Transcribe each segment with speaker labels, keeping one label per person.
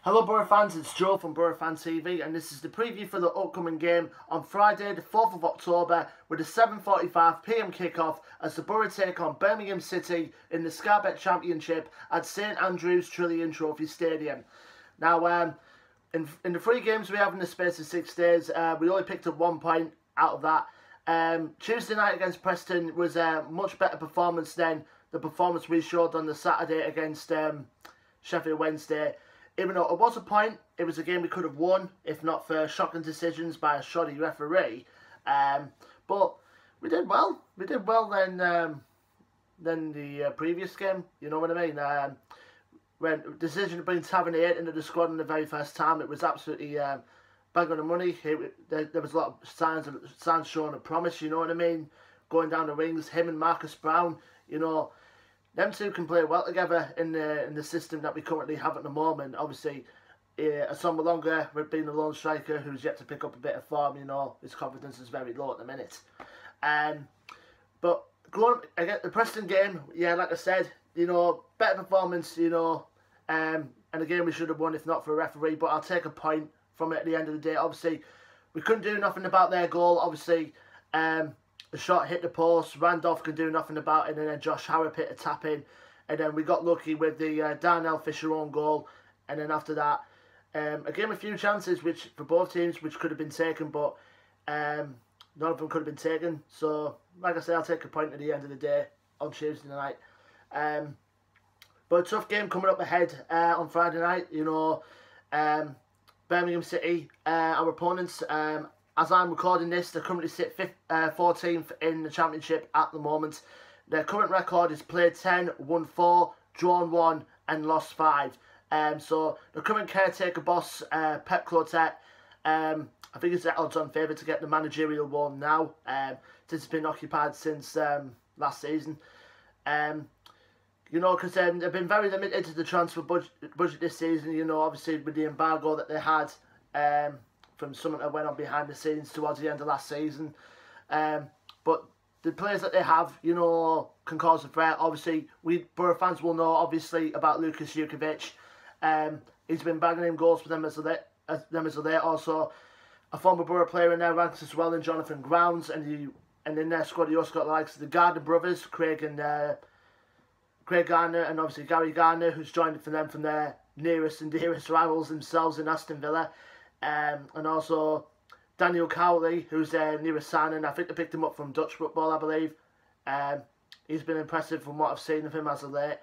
Speaker 1: Hello Boro fans, it's Joe from Boro Fan TV and this is the preview for the upcoming game on Friday the 4th of October with a 7:45 PM kickoff as the Boro take on Birmingham City in the Sky Bet Championship at St Andrew's Trillium Trophy Stadium. Now, in the 3 games we have in the space of 6 days, we only picked up 1 point out of that. Tuesday night against Preston was a much better performance than the performance we showed on the Saturday against Sheffield Wednesday. Even though it was a point, it was a game we could have won if not for shocking decisions by a shoddy referee. But we did well. We did well than the previous game. You know what I mean? When the decision to bring Tavernier into the squad in the very first time, it was absolutely bang on the money. There was a lot of signs showing a promise. You know what I mean? Going down the wings, him and Marcus Brown. You know. Them two can play well together in the system that we currently have at the moment. Obviously, Asoma Longer, with being a lone striker who's yet to pick up a bit of form, you know, his confidence is very low at the minute. But going again, the Preston game, yeah, like I said, you know, better performance, you know, and a game we should have won if not for a referee. But I'll take a point from it at the end of the day. Obviously, we couldn't do nothing about their goal. Obviously, the shot hit the post, Randolph can do nothing about it, and then Josh Harrop hit a tap in, and then we got lucky with the Darnell Fisher own goal, and then after that, again a few chances which for both teams which could have been taken, but none of them could have been taken. So, like I said, I'll take a point at the end of the day on Tuesday night. But a tough game coming up ahead on Friday night. You know, Birmingham City, our opponents. As I'm recording this, they currently sit 14th in the Championship at the moment. Their current record is played 10, won 4, drawn 1 and lost 5. So the current caretaker boss, Pep Clotet, I think it's the odds-on favourite to get the managerial role now. This has been occupied since last season. You know, because they've been very limited to the transfer budget this season, you know, obviously with the embargo that they had. From something that went on behind the scenes towards the end of last season. But the players that they have, you know, can cause a threat. Obviously, we Boro fans will know, obviously, about Lukas Jukovic. He's been bagging in goals for them as of late. Also, a former Boro player in their ranks as well, in Jonathan Grounds. And in their squad, you also got the likes of the Gardner brothers, Craig Gardner, and obviously Gary Gardner, who's joined for them from their nearest and dearest rivals themselves in Aston Villa. And also Daniel Cowley, who's their newest signing. I think they picked him up from Dutch football, I believe. He's been impressive from what I've seen of him as of late.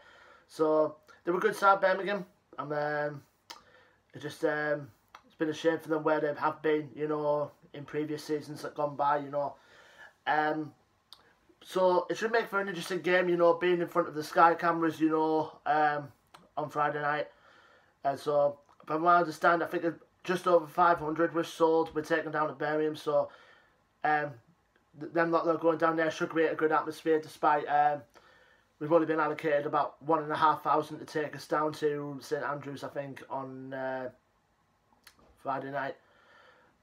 Speaker 1: So they were a good side, Birmingham. And it's been a shame for them where they have been, you know, in previous seasons that gone by, you know. So it should make for an interesting game, you know, being in front of the Sky cameras, you know, on Friday night. So from what I understand, I think just over 500 were sold. We're taking down at Birmingham, so them lot that are going down there should create a good atmosphere. Despite we've only been allocated about 1,500 to take us down to St Andrews, I think, on Friday night.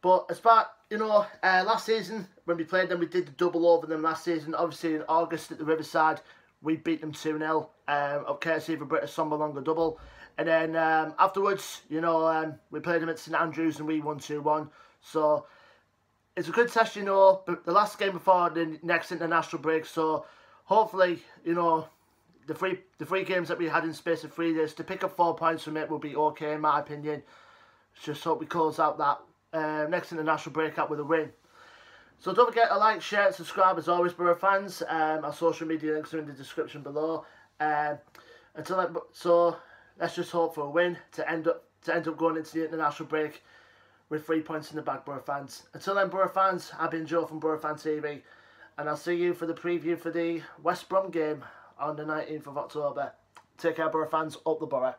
Speaker 1: But as far, you know, last season when we played them, we did the double over them last season. Obviously in August at the Riverside, we beat them 2-0, of courtesy of a British Samba Longer double. And then afterwards, you know, we played them at St Andrews and we won 2-1. So it's a good test, you know, but the last game before the next international break. So hopefully, you know, the three games that we had in space of 3 days, to pick up 4 points from it will be okay in my opinion. Just hope we close out that next international break out with a win. So don't forget to like, share and subscribe as always, Boro fans. Our social media links are in the description below. So let's just hope for a win to end up going into the international break with 3 points in the bag, Boro fans. Until then, Boro fans, I've been Joe from Boro Fan TV, and I'll see you for the preview for the West Brum game on the 19th of October. Take care, Boro fans. Up the Boro.